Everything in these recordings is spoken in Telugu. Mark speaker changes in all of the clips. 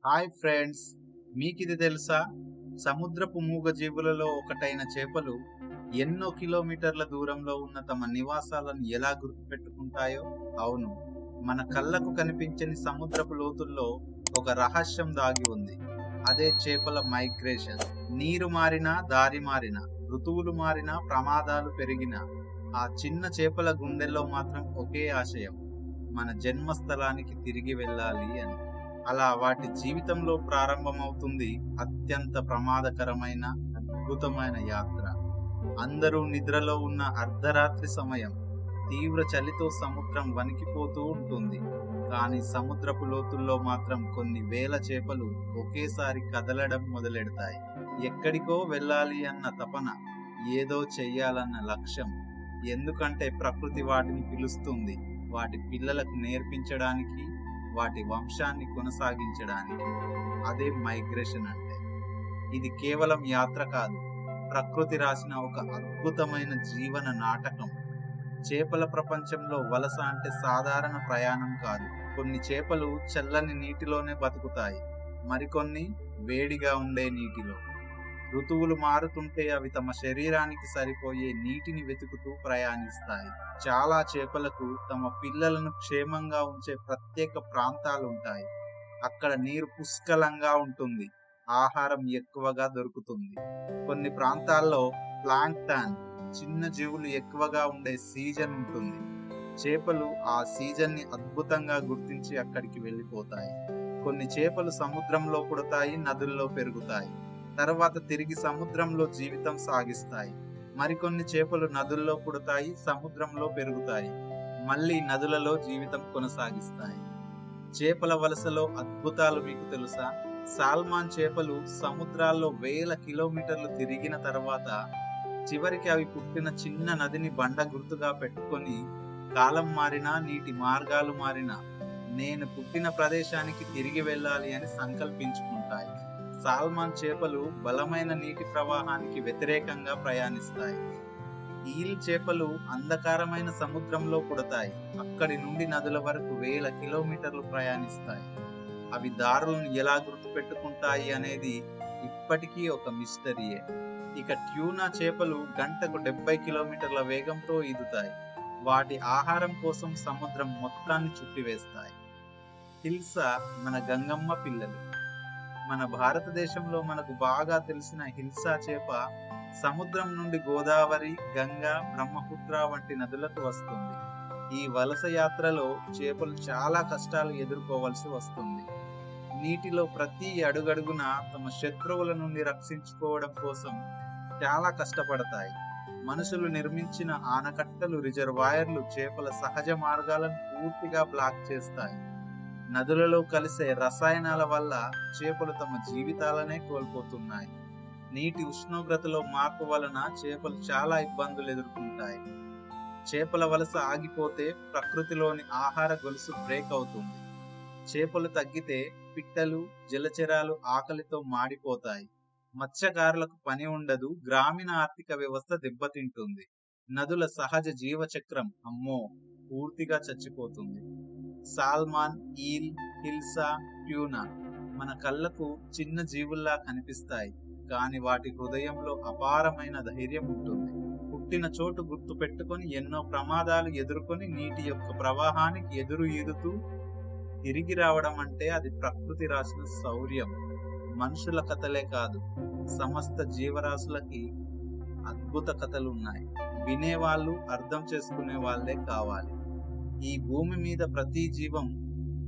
Speaker 1: హాయ్ ఫ్రెండ్స్, మీకిది తెలుసా? సముద్రపు మూగజీవులలో ఒకటైన చేపలు ఎన్నో కిలోమీటర్ల దూరంలో ఉన్న తమ నివాసాలను ఎలా గుర్తుపెట్టుకుంటాయో. అవును, మన కళ్ళకు కనిపించని సముద్రపు లోతుల్లో ఒక రహస్యం దాగి ఉంది. అదే చేపల మైగ్రేషన్. నీరు మారినా, దారి మారినా, ఋతువులు మారినా, ప్రమాదాలు పెరిగినా, ఆ చిన్న చేపల గుండెల్లో మాత్రం ఒకే ఆశయం: మన జన్మస్థలానికి తిరిగి వెళ్ళాలి అని. అలా వాటి జీవితంలో ప్రారంభమవుతుంది అత్యంత ప్రమాదకరమైన, అద్భుతమైన యాత్ర. అందరూ నిద్రలో ఉన్న అర్ధరాత్రి సమయం. తీవ్ర చలితో సముద్రం వణికిపోతూ ఉంటుంది. కానీ సముద్రపు లోతుల్లో మాత్రం కొన్ని వేల చేపలు ఒకేసారి కదలడం మొదలెడతాయి. ఎక్కడికో వెళ్ళాలి అన్న తపన, ఏదో చెయ్యాలన్న లక్ష్యం. ఎందుకంటే ప్రకృతి వాటిని పిలుస్తుంది, వాటి పిల్లలకు నేర్పించడానికి, వాటి వంశాన్ని కొనసాగించడానికి. అదే మైగ్రేషన్ అంటే. ఇది కేవలం యాత్ర కాదు, ప్రకృతి రాసిన ఒక అద్భుతమైన జీవన నాటకం. చేపల ప్రపంచంలో వలస అంటే సాధారణ ప్రయాణం కాదు. కొన్ని చేపలు చల్లని నీటిలోనే బతుకుతాయి, మరికొన్ని వేడిగా ఉండే నీటిలో. ఋతువులు మారుతుంటే అవి తమ శరీరానికి సరిపోయే నీటిని వెతుకుతూ ప్రయాణిస్తాయి. చాలా చేపలకు తమ పిల్లలను క్షేమంగా ఉంచే ప్రత్యేక ప్రాంతాలుంటాయి. అక్కడ నీరు పుష్కలంగా ఉంటుంది, ఆహారం ఎక్కువగా దొరుకుతుంది. కొన్ని ప్రాంతాల్లో ప్లాంక్టన్, చిన్న జీవులు ఎక్కువగా ఉండే సీజన్ ఉంటుంది. చేపలు ఆ సీజన్ని అద్భుతంగా గుర్తించి అక్కడికి వెళ్ళిపోతాయి. కొన్ని చేపలు సముద్రంలో పుడతాయి, నదుల్లో పెరుగుతాయి, తర్వాత తిరిగి సముద్రంలో జీవితం సాగిస్తాయి. మరికొన్ని చేపలు నదుల్లో పుడతాయి, సముద్రంలో పెరుగుతాయి, మళ్ళీ నదులలో జీవితం కొనసాగిస్తాయి. చేపల వలసలో అద్భుతాలు మీకు తెలుసా? సాల్మాన్ చేపలు సముద్రాల్లో వేల కిలోమీటర్లు తిరిగిన తర్వాత చివరికి అవి పుట్టిన చిన్న నదిని బండ గుర్తుగా పెట్టుకొని, కాలం మారినా, నీటి మార్గాలు మారినా, నేను పుట్టిన ప్రదేశానికి తిరిగి వెళ్ళాలి అని సంకల్పించుకుంటాయి. సాల్మాన్ చేపలు బలమైన నీటి ప్రవాహానికి వ్యతిరేకంగా ప్రయాణిస్తాయి. ఈల్ చేపలు అంధకారమైన సముద్రంలో పుడతాయి, అక్కడి నుండి నదుల వరకు వేల కిలోమీటర్లు ప్రయాణిస్తాయి. అవి దారులను ఎలా గుర్తుపెట్టుకుంటాయి అనేది ఇప్పటికీ ఒక మిస్టరీయే. ఇక ట్యూనా చేపలు గంటకు 70 కిలోమీటర్ల వేగంతో ఈదుతాయి. వాటి ఆహారం కోసం సముద్రం మొత్తాన్ని చుట్టివేస్తాయి. హిల్సా మన గంగమ్మ పిల్లలు. మన భారతదేశంలో మనకు బాగా తెలిసిన హిల్సా చేప సముద్రం నుండి గోదావరి, గంగా, బ్రహ్మపుత్ర వంటి నదులకు వస్తుంది. ఈ వలస యాత్రలో చేపలు చాలా కష్టాలు ఎదుర్కోవలసి వస్తుంది. నీటిలో ప్రతి అడుగడుగున తమ శత్రువుల నుండి రక్షించుకోవడం కోసం చాలా కష్టపడతాయి. మనుషులు నిర్మించిన ఆనకట్టలు, రిజర్వాయర్లు చేపల సహజ మార్గాలను పూర్తిగా బ్లాక్ చేస్తాయి. నదులలో కలిసే రసాయనాల వల్ల చేపలు తమ జీవితాలనే కోల్పోతున్నాయి. నీటి ఉష్ణోగ్రతలో మార్పు వలన చేపలు చాలా ఇబ్బందులు ఎదుర్కొంటాయి. చేపల వలస ఆగిపోతే ప్రకృతిలోని ఆహార గొలుసు బ్రేక్ అవుతుంది. చేపలు తగ్గితే పిట్టలు, జలచరాలు ఆకలితో మాడిపోతాయి. మత్స్యకారులకు పని ఉండదు, గ్రామీణ ఆర్థిక వ్యవస్థ దెబ్బతింటుంది. నదుల సహజ జీవచక్రం పూర్తిగా చచ్చిపోతుంది. సాల్మాన్, ఈల్, హిల్సా, ట్యూనా మన కళ్ళకు చిన్న జీవుల్లా కనిపిస్తాయి, కానీ వాటి హృదయంలో అపారమైన ధైర్యం ఉంటుంది. పుట్టిన చోటు గుర్తు పెట్టుకొని ఎన్నో ప్రమాదాలు ఎదుర్కొని నీటి యొక్క ప్రవాహానికి ఎదురు ఈదుతూ తిరిగి రావడం అంటే అది ప్రకృతి రాసిన శౌర్యం. మనుషుల కథలే కాదు, సమస్త జీవరాశులకి అద్భుత కథలు ఉన్నాయి. వినేవాళ్ళు, అర్థం చేసుకునే వాళ్ళే కావాలి. ఈ భూమి మీద ప్రతి జీవం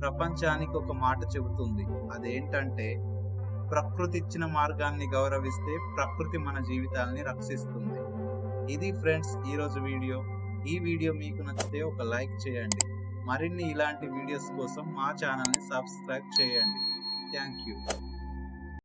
Speaker 1: ప్రపంచానికి ఒక మాట చెబుతుంది. అదేంటంటే, ప్రకృతి ఇచ్చిన మార్గాన్ని గౌరవిస్తే ప్రకృతి మన జీవితాల్ని రక్షిస్తుంది. ఇది ఫ్రెండ్స్ ఈరోజు వీడియో. ఈ వీడియో మీకు నచ్చితే ఒక లైక్ చేయండి. మరిన్ని ఇలాంటి వీడియోస్ కోసం మా ఛానల్ని సబ్స్క్రైబ్ చేయండి. Thank you.